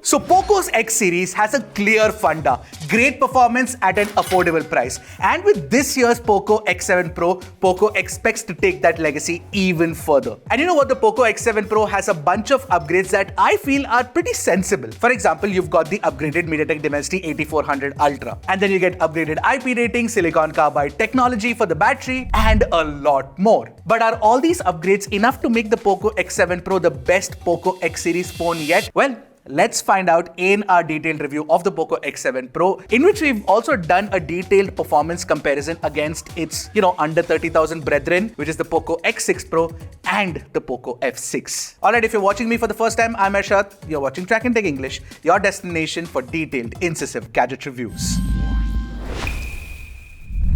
So POCO's X series has a clear funda, great performance at an affordable price. And with this year's POCO X7 Pro, POCO expects to take that legacy even further. And you know what? The POCO X7 Pro has a bunch of upgrades that I feel are pretty sensible. For example, you've got the upgraded MediaTek Dimensity 8400 Ultra. And then you get upgraded IP rating, silicon carbide technology for the battery, and a lot more. But are all these upgrades enough to make the POCO X7 Pro the best POCO X series phone yet? Well, let's find out in our detailed review of the POCO X7 Pro, in which we've also done a detailed performance comparison against its, under 30,000 brethren, which is the POCO X6 Pro and the POCO F6. Alright, if you're watching me for the first time, I'm Arshad. You're watching Trakin English, your destination for detailed, incisive gadget reviews.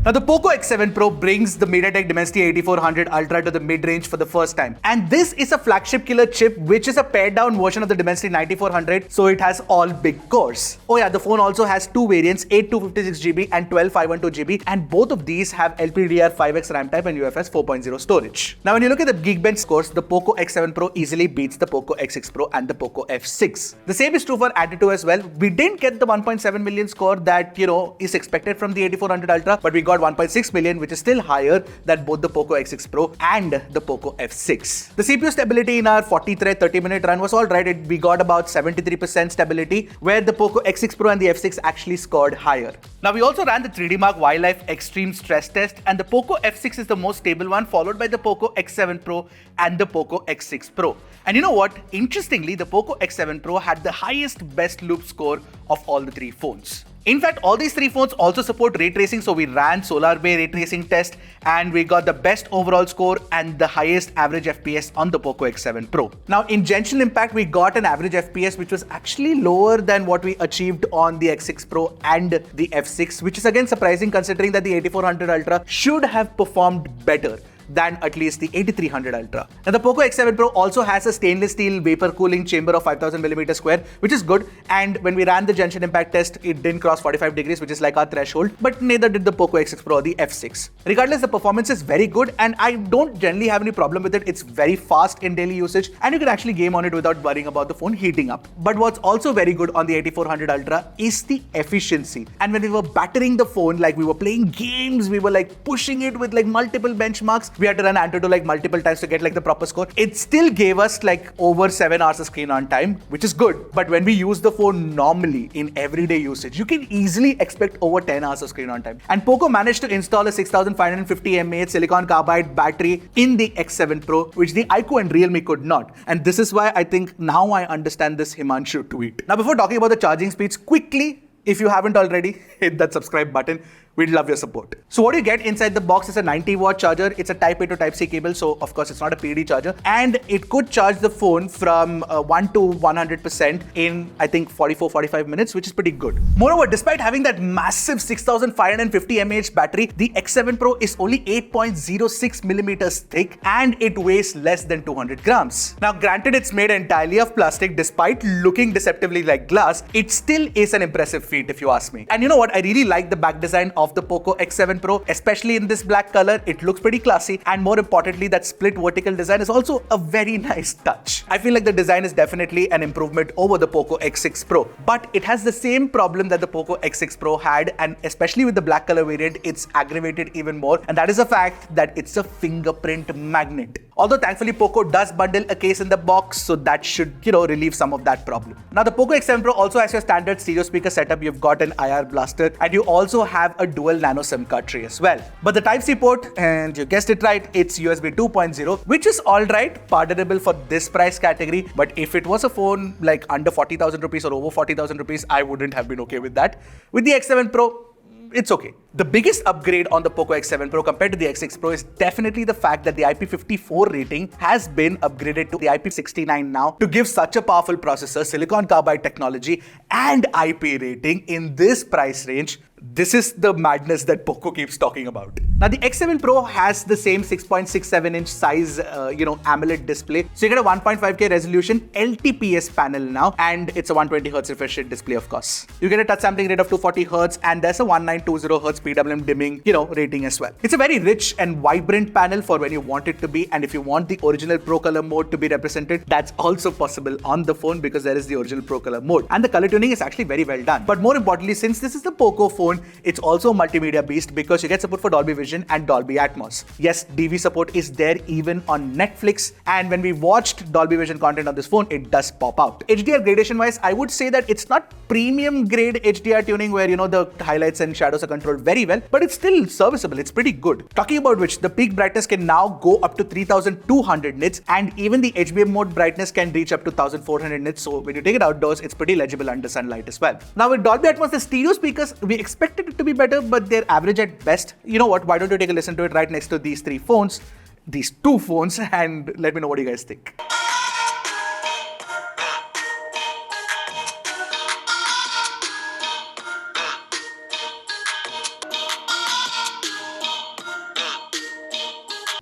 Now, the POCO X7 Pro brings the MediaTek Dimensity 8400 Ultra to the mid-range for the first time. And this is a flagship killer chip, which is a pared-down version of the Dimensity 9400, so it has all big cores. Oh yeah, the phone also has two variants, 8256GB and 12512GB, and both of these have LPDDR5X RAM type and UFS 4.0 storage. Now, when you look at the Geekbench scores, the POCO X7 Pro easily beats the POCO X6 Pro and the POCO F6. The same is true for Attitude as well. We didn't get the 1.7 million score that, is expected from the 8400 Ultra, but we got 1.6 million, which is still higher than both the POCO X6 Pro and the POCO F6. The CPU stability in our 40-thread 30-minute run was alright. We got about 73% stability, where the POCO X6 Pro and the F6 actually scored higher. Now, we also ran the 3D Mark Wildlife Extreme stress test, and the POCO F6 is the most stable one, followed by the POCO X7 Pro and the POCO X6 Pro. And you know what? Interestingly, the POCO X7 Pro had the highest best loop score of all the three phones. In fact, all these three phones also support ray tracing, so we ran Solar Bay ray tracing test and we got the best overall score and the highest average FPS on the POCO X7 Pro. Now, in Genshin Impact, we got an average FPS which was actually lower than what we achieved on the X6 Pro and the F6, which is again surprising considering that the 8400 Ultra should have performed better than at least the 8300 Ultra. Now, the POCO X7 Pro also has a stainless steel vapor cooling chamber of 5000mm square, which is good. And when we ran the Genshin Impact test, it didn't cross 45 degrees, which is like our threshold, but neither did the POCO X6 Pro or the F6. Regardless, the performance is very good and I don't generally have any problem with it. It's very fast in daily usage and you can actually game on it without worrying about the phone heating up. But what's also very good on the 8400 Ultra is the efficiency. And when we were battering the phone, like we were playing games, we were like pushing it with like multiple benchmarks. We had to run Antutu like multiple times to get like the proper score. It still gave us like over 7 hours of screen on time, which is good. But when we use the phone normally in everyday usage, you can easily expect over 10 hours of screen on time. And POCO managed to install a 6550 mAh silicon carbide battery in the X7 Pro, which the iQOO and Realme could not. And this is why I think now I understand this Himanshu tweet. Now, before talking about the charging speeds, quickly, if you haven't already, hit that subscribe button. We'd love your support. So what you get inside the box is a 90-watt charger. It's a Type A to Type C cable, so of course it's not a PD charger. And it could charge the phone from 1 to 100% in, I think, 44-45 minutes, which is pretty good. Moreover, despite having that massive 6550 mAh battery, the X7 Pro is only 8.06 millimeters thick and it weighs less than 200 grams. Now, granted, it's made entirely of plastic. Despite looking deceptively like glass, it still is an impressive feat if you ask me. And you know what? I really like the back design of the POCO X7 Pro, especially in this black color. It looks pretty classy, and more importantly, that split vertical design is also a very nice touch. I feel like the design is definitely an improvement over the POCO X6 Pro, but it has the same problem that the POCO X6 Pro had, and especially with the black color variant, it's aggravated even more, and that is the fact that it's a fingerprint magnet. Although thankfully POCO does bundle a case in the box, so that should, relieve some of that problem. Now, the POCO X7 Pro also has your standard stereo speaker setup. You've got an IR blaster, and you also have a dual nano SIM card tray as well. But the Type-C port, and you guessed it right, it's USB 2.0, which is alright, pardonable for this price category. But if it was a phone like under 40,000 rupees or over 40,000 rupees, I wouldn't have been okay with that. With the X7 Pro, it's okay. The biggest upgrade on the POCO X7 Pro compared to the X6 Pro is definitely the fact that the IP54 rating has been upgraded to the IP69 now to give such a powerful processor, silicon carbide technology, and IP rating in this price range. This is the madness that POCO keeps talking about. Now the X7 Pro has the same 6.67-inch size, AMOLED display. So you get a 1.5K resolution LTPS panel now, and it's a 120Hz refresh rate display, of course. You get a touch sampling rate of 240Hz, and there's a 1920Hz PWM dimming, rating as well. It's a very rich and vibrant panel for when you want it to be, and if you want the original Pro Color mode to be represented, that's also possible on the phone because there is the original Pro Color mode. And the color tuning is actually very well done. But more importantly, since this is the POCO phone, it's also a multimedia beast because you get support for Dolby Vision and Dolby Atmos. Yes, DV support is there even on Netflix, and when we watched Dolby Vision content on this phone, it does pop out. HDR gradation wise, I would say that it's not premium grade HDR tuning where the highlights and shadows are controlled very well, but it's still serviceable. It's pretty good. Talking about which, the peak brightness can now go up to 3200 nits, and even the HBM mode brightness can reach up to 1400 nits. So when you take it outdoors, it's pretty legible under sunlight as well. Now with Dolby Atmos, the stereo speakers, we expected it to be better, but they're average at best. You know what? Why don't you take a listen to it right next to these two phones, and let me know what you guys think.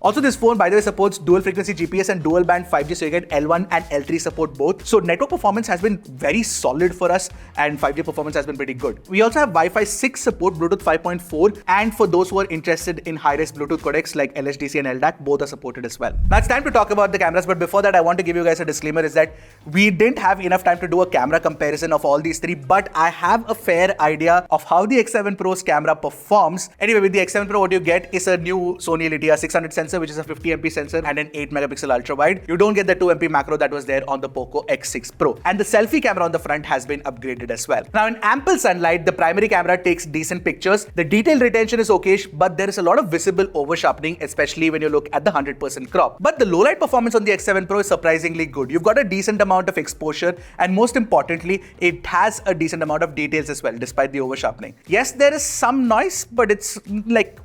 Also, this phone, by the way, supports dual frequency GPS and dual band 5G, so you get L1 and L3 support both. So network performance has been very solid for us, and 5G performance has been pretty good. We also have Wi-Fi 6 support, Bluetooth 5.4, and for those who are interested in high-res Bluetooth codecs like LHDC and LDAC, both are supported as well. Now it's time to talk about the cameras, but before that, I want to give you guys a disclaimer, is that we didn't have enough time to do a camera comparison of all these three, but I have a fair idea of how the X7 Pro's camera performs. Anyway, with the X7 Pro, what you get is a new Sony LTE 600 sensor, which is a 50MP sensor and an 8MP ultra wide. You don't get the 2MP macro that was there on the POCO X6 Pro. And the selfie camera on the front has been upgraded as well. Now in ample sunlight, the primary camera takes decent pictures. The detail retention is okayish, but there is a lot of visible over sharpening, especially when you look at the 100% crop. But the low light performance on the X7 Pro is surprisingly good. You've got a decent amount of exposure, and most importantly, it has a decent amount of details as well, despite the over sharpening. Yes, there is some noise, but it's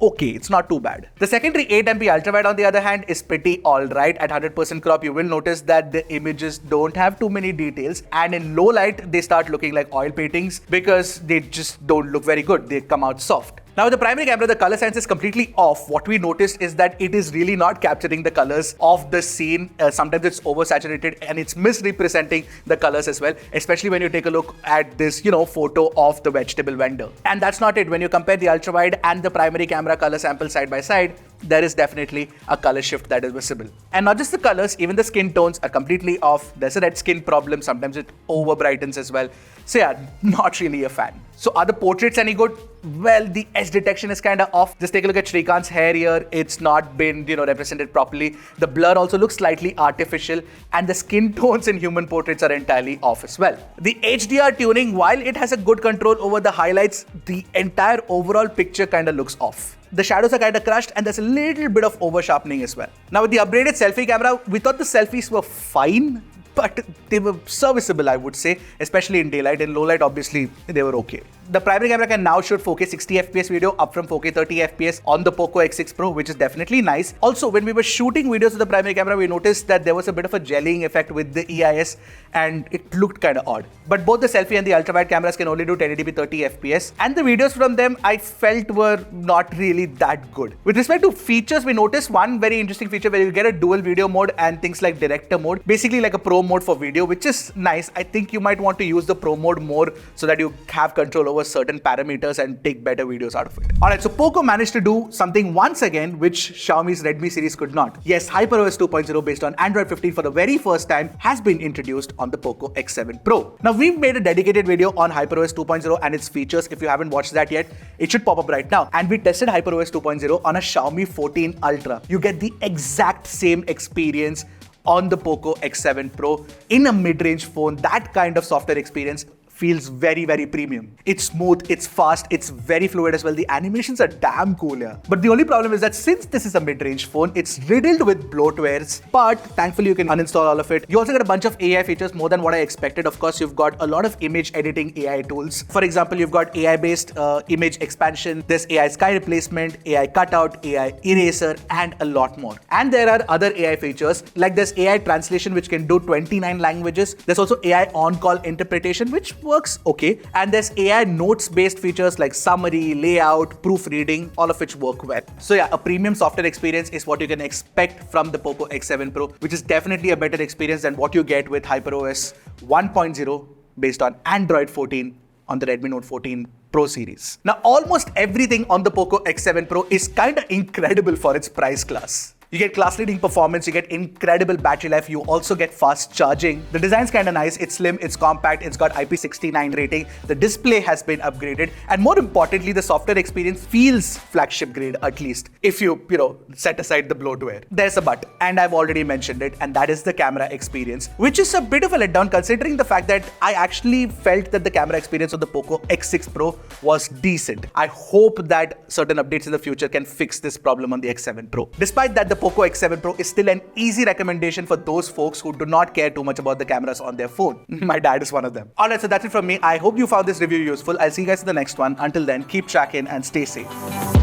okay, it's not too bad. The secondary 8MP ultra wide on the other hand is pretty alright. At 100% crop, you will notice that the images don't have too many details, and in low light they start looking like oil paintings because they just don't look very good. They come out soft. Now with the primary camera, the color science is completely off. What we noticed is that it is really not capturing the colors of the scene. Sometimes it's oversaturated and it's misrepresenting the colors as well, especially when you take a look at this, photo of the vegetable vendor. And that's not it. When you compare the ultra wide and the primary camera color sample side by side, there is definitely a color shift that is visible. And not just the colors, even the skin tones are completely off. There's a red skin problem. Sometimes it over brightens as well. So yeah, not really a fan. So are the portraits any good? Well, the edge detection is kind of off. Just take a look at Shrikant's hair here. It's not been, represented properly. The blur also looks slightly artificial, and the skin tones in human portraits are entirely off as well. The HDR tuning, while it has a good control over the highlights, the entire overall picture kind of looks off. The shadows are kind of crushed, and there's a little bit of over sharpening as well. Now with the upgraded selfie camera, we thought the selfies were fine, but they were serviceable, I would say, especially in daylight. In low light, obviously, they were okay. The primary camera can now shoot 4K 60fps video, up from 4K 30fps on the POCO X6 Pro, which is definitely nice. Also, when we were shooting videos with the primary camera, we noticed that there was a bit of a jellying effect with the EIS, and it looked kind of odd. But both the selfie and the ultra-wide cameras can only do 1080p 30fps, and the videos from them I felt were not really that good. With respect to features, we noticed one very interesting feature where you get a dual video mode and things like director mode, basically like a pro mode for video, which is nice. I think you might want to use the pro mode more so that you have control over certain parameters and take better videos out of it. Alright, so POCO managed to do something once again which Xiaomi's Redmi series could not. Yes, HyperOS 2.0 based on Android 15 for the very first time has been introduced on the POCO X7 Pro. Now we've made a dedicated video on HyperOS 2.0 and its features. If you haven't watched that yet, it should pop up right now. And we tested HyperOS 2.0 on a Xiaomi 14 Ultra. You get the exact same experience on the POCO X7 Pro in a mid-range phone. That kind of software experience feels very, very premium. It's smooth, it's fast, it's very fluid as well. The animations are damn cool, yeah. But the only problem is that since this is a mid-range phone, it's riddled with bloatwares, but thankfully you can uninstall all of it. You also get a bunch of AI features, more than what I expected. Of course, you've got a lot of image editing AI tools. For example, you've got AI-based image expansion, there's AI sky replacement, AI cutout, AI eraser, and a lot more. And there are other AI features, like there's AI translation, which can do 29 languages. There's also AI on-call interpretation, which works okay. And there's AI notes-based features like summary, layout, proofreading, all of which work well. So yeah, a premium software experience is what you can expect from the POCO X7 Pro, which is definitely a better experience than what you get with HyperOS 1.0 based on Android 14 on the Redmi Note 14 Pro series. Now, almost everything on the POCO X7 Pro is kinda incredible for its price class. You get class-leading performance, you get incredible battery life, you also get fast charging. The design's kinda nice, it's slim, it's compact, it's got IP69 rating, the display has been upgraded, and more importantly, the software experience feels flagship grade at least, if you set aside the bloatware. There's a but, and I've already mentioned it, and that is the camera experience, which is a bit of a letdown considering the fact that I actually felt that the camera experience of the POCO X6 Pro was decent. I hope that certain updates in the future can fix this problem on the X7 Pro. Despite that, the POCO X7 Pro is still an easy recommendation for those folks who do not care too much about the cameras on their phone. My dad is one of them. Alright, so that's it from me. I hope you found this review useful. I'll see you guys in the next one. Until then, keep tracking and stay safe.